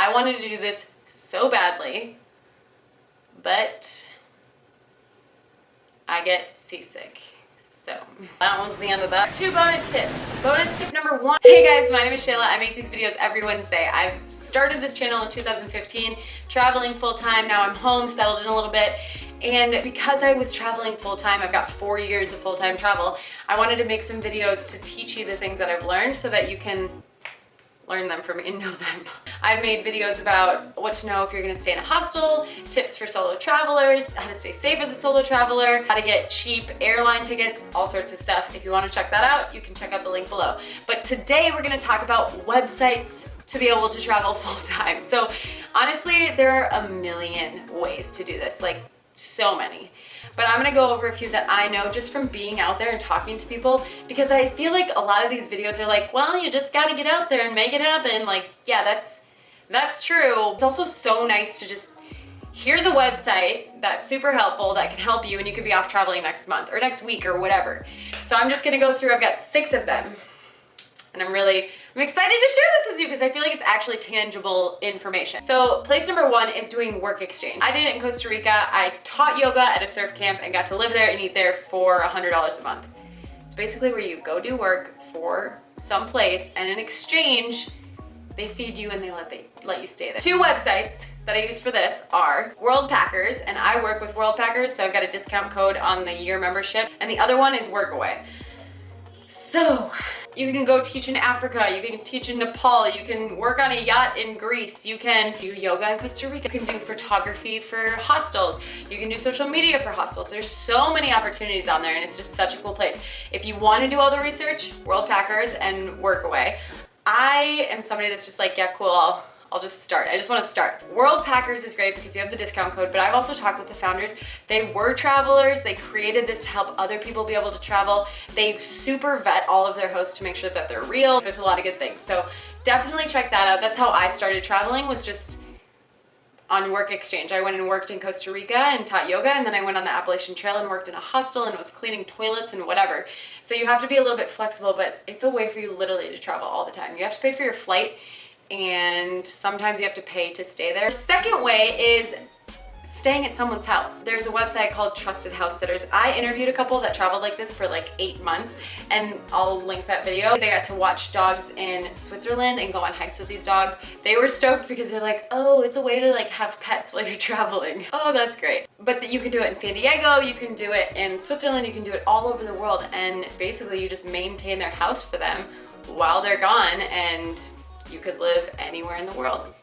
I wanted to do this so badly, but I get seasick. So that was the end of that. 2 bonus tips. Bonus tip number 1. Hey guys, my name is Shayla. I make these videos every Wednesday. I've started this channel in 2015, traveling full time. Now I'm home, settled in a little bit. And because I was traveling full time, I've got 4 years of full-time travel, I wanted to make some videos to teach you the things that I've learned so that you can learn them from me and know them. I've made videos about what to know if you're gonna stay in a hostel, tips for solo travelers, how to stay safe as a solo traveler, how to get cheap airline tickets, all sorts of stuff. If you wanna check that out, you can check out the link below. But today we're gonna talk about websites to be able to travel full time. So honestly, there are a million ways to do this, like so many. But I'm gonna go over a few that I know just from being out there and talking to people, because I feel like a lot of these videos are like, well, you just gotta get out there and make it happen. Like, yeah, that's true. It's also so nice to just, here's a website that's super helpful that can help you, and you could be off traveling next month or next week or whatever. So I'm just gonna go through, I've got 6 of them. And I'm excited to share this with you because I feel like it's actually tangible information. So place number 1 is doing work exchange. I did it in Costa Rica. I taught yoga at a surf camp and got to live there and eat there for $100 a month. It's basically where you go do work for some place, and in exchange, they feed you and they let you stay there. 2 websites that I use for this are Worldpackers, and I work with Worldpackers, so I've got a discount code on the year membership, and the other one is Workaway. So you can go teach in Africa, you can teach in Nepal, you can work on a yacht in Greece, you can do yoga in Costa Rica, you can do photography for hostels, you can do social media for hostels. There's so many opportunities on there, and it's just such a cool place. If you want to do all the research, Worldpackers and Workaway. I am somebody that's just like, yeah, cool, I'll just start. I just want to start. Worldpackers is great because you have the discount code, but I've also talked with the founders. They were travelers. They created this to help other people be able to travel. They super vet all of their hosts to make sure that they're real. There's a lot of good things. So definitely check that out. That's how I started traveling, was just on work exchange. I went and worked in Costa Rica and taught yoga, and then I went on the Appalachian Trail and worked in a hostel and was cleaning toilets and whatever. So you have to be a little bit flexible, but it's a way for you literally to travel all the time. You have to pay for your flight, and sometimes you have to pay to stay there. The second way is staying at someone's house. There's a website called Trusted House Sitters. I interviewed a couple that traveled like this for like 8 months, and I'll link that video. They got to watch dogs in Switzerland and go on hikes with these dogs. They were stoked because they're like, oh, it's a way to like have pets while you're traveling. Oh, that's great. But you can do it in San Diego, you can do it in Switzerland, you can do it all over the world, and basically you just maintain their house for them while they're gone, and you could live anywhere in the world.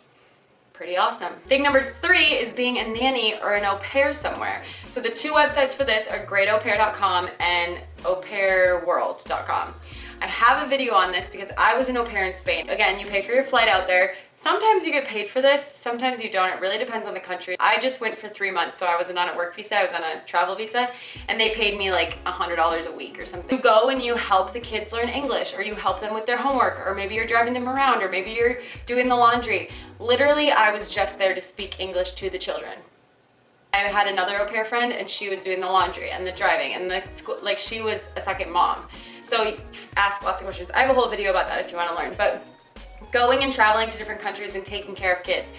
Pretty awesome. Thing number 3 is being a nanny or an au pair somewhere. So the 2 websites for this are greataupair.com and aupairworld.com. I have a video on this because I was an au pair in Spain. Again, you pay for your flight out there. Sometimes you get paid for this, sometimes you don't. It really depends on the country. I just went for 3 months, so I wasn't on a work visa, I was on a travel visa, and they paid me like $100 a week or something. You go and you help the kids learn English, or you help them with their homework, or maybe you're driving them around, or maybe you're doing the laundry. Literally, I was just there to speak English to the children. I had another au pair friend, and she was doing the laundry and the driving and the school, like she was a second mom. So ask lots of questions. I have a whole video about that if you want to learn. But going and traveling to different countries and taking care of kids.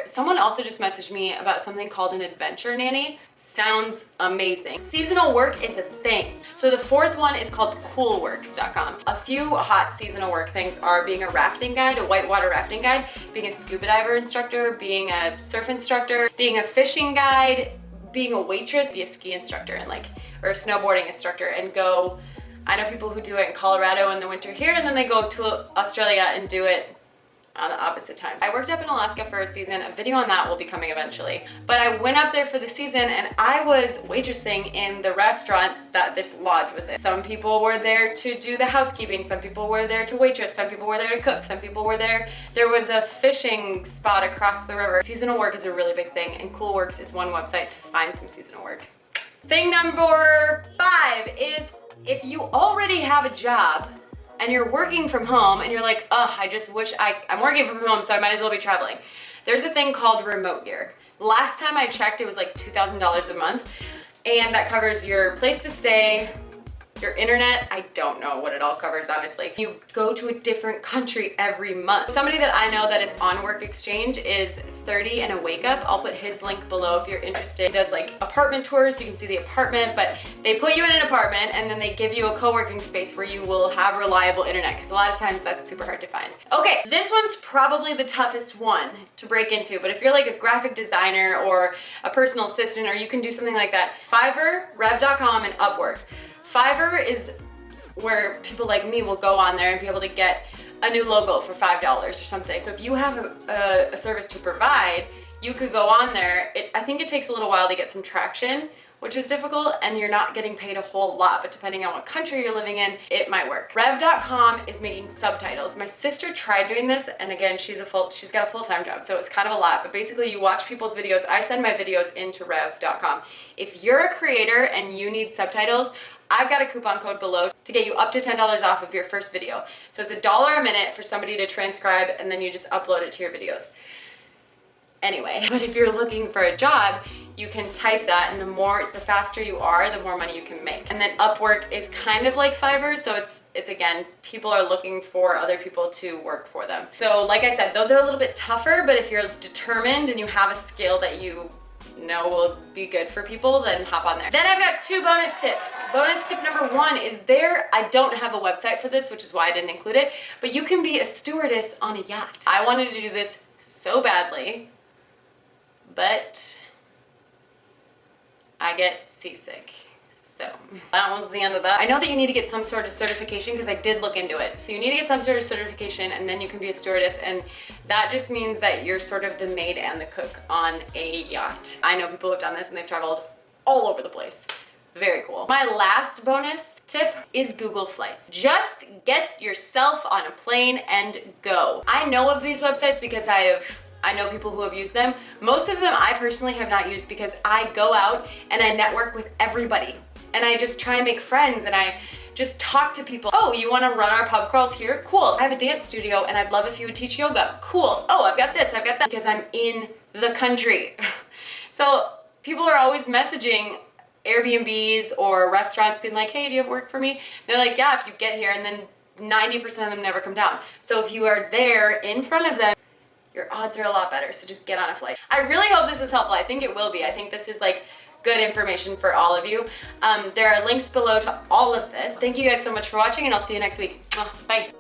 Someone also just messaged me about something called an adventure nanny. Sounds amazing. Seasonal work is a thing. So the 4th one is called Coolworks.com. A few hot seasonal work things are being a rafting guide, a whitewater rafting guide, being a scuba diver instructor, being a surf instructor, being a fishing guide, being a waitress, be a ski instructor and or a snowboarding instructor and go. I know people who do it in Colorado in the winter here, and then they go to Australia and do it on the opposite time. I worked up in Alaska for a season. A video on that will be coming eventually. But I went up there for the season, and I was waitressing in the restaurant that this lodge was in. Some people were there to do the housekeeping. Some people were there to waitress. Some people were there to cook. Some people were there. There was a fishing spot across the river. Seasonal work is a really big thing, and Coolworks is one website to find some seasonal work. Thing number 5 is, if you already have a job and you're working from home and you're like, ugh, I just wish I'm working from home, so I might as well be traveling. There's a thing called remote gear. Last time I checked, it was like $2,000 a month, and that covers your place to stay, Your internet, I don't know what it all covers, honestly. You go to a different country every month. Somebody that I know that is on Work Exchange is 30 and a Wake Up. I'll put his link below if you're interested. He does like apartment tours, so you can see the apartment, but they put you in an apartment and then they give you a co-working space where you will have reliable internet, because a lot of times that's super hard to find. Okay, this one's probably the toughest one to break into, but if you're like a graphic designer or a personal assistant, or you can do something like that, Fiverr, Rev.com, and Upwork. Fiverr is where people like me will go on there and be able to get a new logo for $5 or something. If you have a service to provide, you could go on there. I think it takes a little while to get some traction, which is difficult, and you're not getting paid a whole lot, but depending on what country you're living in, it might work. Rev.com is making subtitles. My sister tried doing this, and again, she's got a full-time job, so it's kind of a lot, but basically you watch people's videos. I send my videos into Rev.com. If you're a creator and you need subtitles, I've got a coupon code below to get you up to $10 off of your first video. So it's $1 a minute for somebody to transcribe, and then you just upload it to your videos. Anyway, but if you're looking for a job, you can type that, and the faster you are, the more money you can make. And then Upwork is kind of like Fiverr, so it's again, people are looking for other people to work for them. So like I said, those are a little bit tougher, but if you're determined and you have a skill that you know will be good for people, then hop on there. Then I've got 2 bonus tips. Bonus tip number 1 is I don't have a website for this, which is why I didn't include it, but you can be a stewardess on a yacht. I wanted to do this so badly, but I get seasick. So that was the end of that. I know that you need to get some sort of certification, because I did look into it. So you need to get some sort of certification, and then you can be a stewardess, and that just means that you're sort of the maid and the cook on a yacht. I know people who have done this and they've traveled all over the place. Very cool. My last bonus tip is Google Flights. Just get yourself on a plane and go. I know of these websites because I know people who have used them. Most of them I personally have not used, because I go out and I network with everybody. And I just try and make friends, and I just talk to people. Oh, you wanna run our pub crawls here? Cool. I have a dance studio and I'd love if you would teach yoga. Cool. Oh, I've got this, I've got that, because I'm in the country. So people are always messaging Airbnbs or restaurants being like, hey, do you have work for me? They're like, yeah, if you get here, and then 90% of them never come down. So if you are there in front of them, your odds are a lot better, so just get on a flight. I really hope this is helpful. I think it will be. I think this is like good information for all of you. There are links below to all of this. Thank you guys so much for watching, and I'll see you next week. Bye.